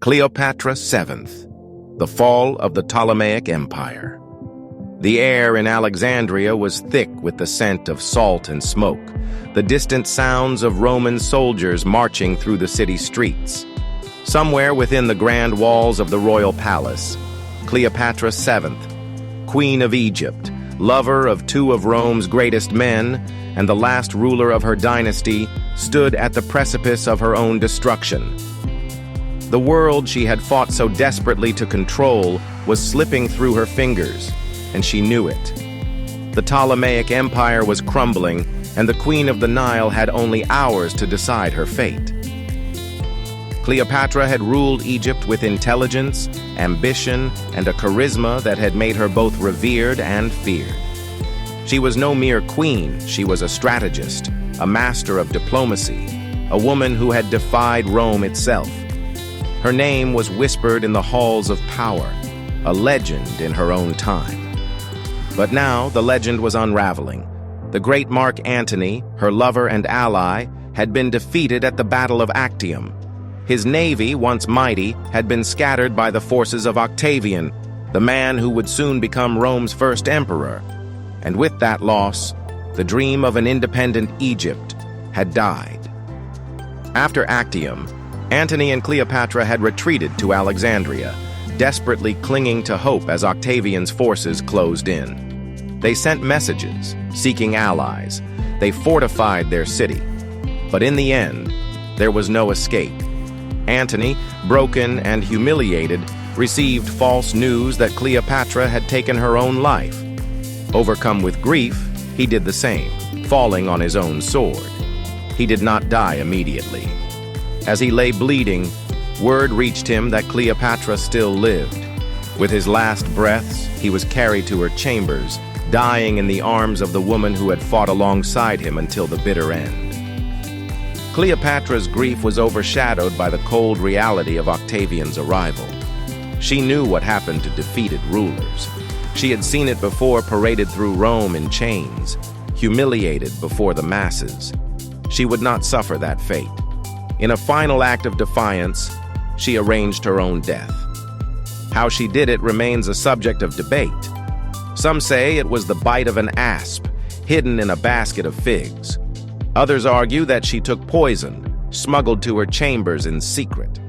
Cleopatra VII, the fall of the Ptolemaic Empire. The air in Alexandria was thick with the scent of salt and smoke, the distant sounds of Roman soldiers marching through the city streets. Somewhere within the grand walls of the royal palace, Cleopatra VII, Queen of Egypt, lover of two of Rome's greatest men, and the last ruler of her dynasty, stood at the precipice of her own destruction. The world she had fought so desperately to control was slipping through her fingers, and she knew it. The Ptolemaic Empire was crumbling, and the Queen of the Nile had only hours to decide her fate. Cleopatra had ruled Egypt with intelligence, ambition, and a charisma that had made her both revered and feared. She was no mere queen, she was a strategist, a master of diplomacy, a woman who had defied Rome itself. Her name was whispered in the halls of power, a legend in her own time. But now the legend was unraveling. The great Mark Antony, her lover and ally, had been defeated at the Battle of Actium. His navy, once mighty, had been scattered by the forces of Octavian, the man who would soon become Rome's first emperor. And with that loss, the dream of an independent Egypt had died. After Actium, Antony and Cleopatra had retreated to Alexandria, desperately clinging to hope as Octavian's forces closed in. They sent messages, seeking allies. They fortified their city. But in the end, there was no escape. Antony, broken and humiliated, received false news that Cleopatra had taken her own life. Overcome with grief, he did the same, falling on his own sword. He did not die immediately. As he lay bleeding, word reached him that Cleopatra still lived. With his last breaths, he was carried to her chambers, dying in the arms of the woman who had fought alongside him until the bitter end. Cleopatra's grief was overshadowed by the cold reality of Octavian's arrival. She knew what happened to defeated rulers. She had seen it before paraded through Rome in chains, humiliated before the masses. She would not suffer that fate. In a final act of defiance, she arranged her own death. How she did it remains a subject of debate. Some say it was the bite of an asp, hidden in a basket of figs. Others argue that she took poison, smuggled to her chambers in secret.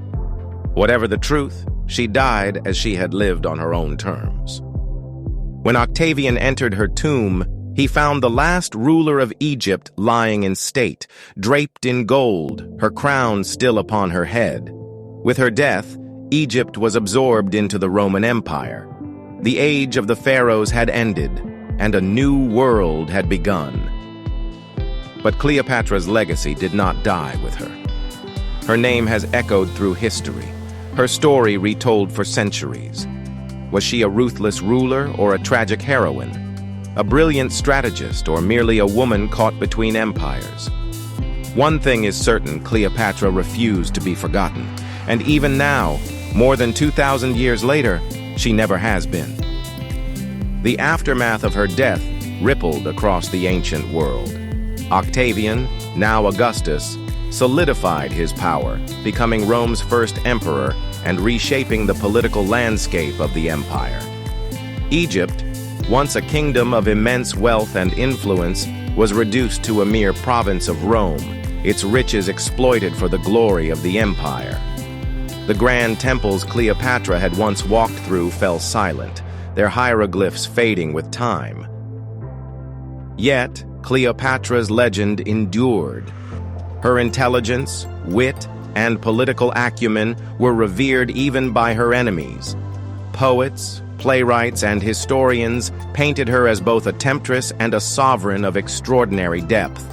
Whatever the truth, she died as she had lived on her own terms. When Octavian entered her tomb, he found the last ruler of Egypt lying in state, draped in gold, her crown still upon her head. With her death, Egypt was absorbed into the Roman Empire. The age of the pharaohs had ended, and a new world had begun. But Cleopatra's legacy did not die with her. Her name has echoed through history, her story retold for centuries. Was she a ruthless ruler or a tragic heroine? A brilliant strategist or merely a woman caught between empires? One thing is certain: Cleopatra refused to be forgotten. And even now, more than 2,000 years later, she never has been. The aftermath of her death rippled across the ancient world. Octavian, now Augustus, solidified his power, becoming Rome's first emperor and reshaping the political landscape of the empire. Egypt, once a kingdom of immense wealth and influence, was reduced to a mere province of Rome, its riches exploited for the glory of the empire. The grand temples Cleopatra had once walked through fell silent, their hieroglyphs fading with time. Yet, Cleopatra's legend endured. Her intelligence, wit, and political acumen were revered even by her enemies. Poets, playwrights, and historians painted her as both a temptress and a sovereign of extraordinary depth.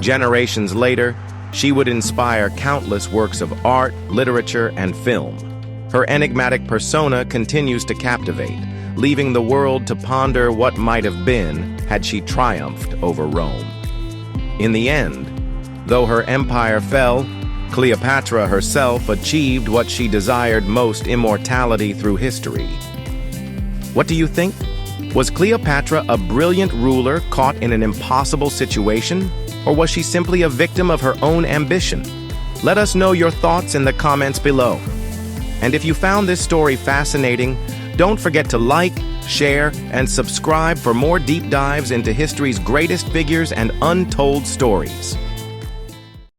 Generations later, she would inspire countless works of art, literature, and film. Her enigmatic persona continues to captivate, leaving the world to ponder what might have been had she triumphed over Rome. In the end, though her empire fell, Cleopatra herself achieved what she desired most: immortality through history. What do you think? Was Cleopatra a brilliant ruler caught in an impossible situation? Or was she simply a victim of her own ambition? Let us know your thoughts in the comments below. And if you found this story fascinating, don't forget to like, share, and subscribe for more deep dives into history's greatest figures and untold stories.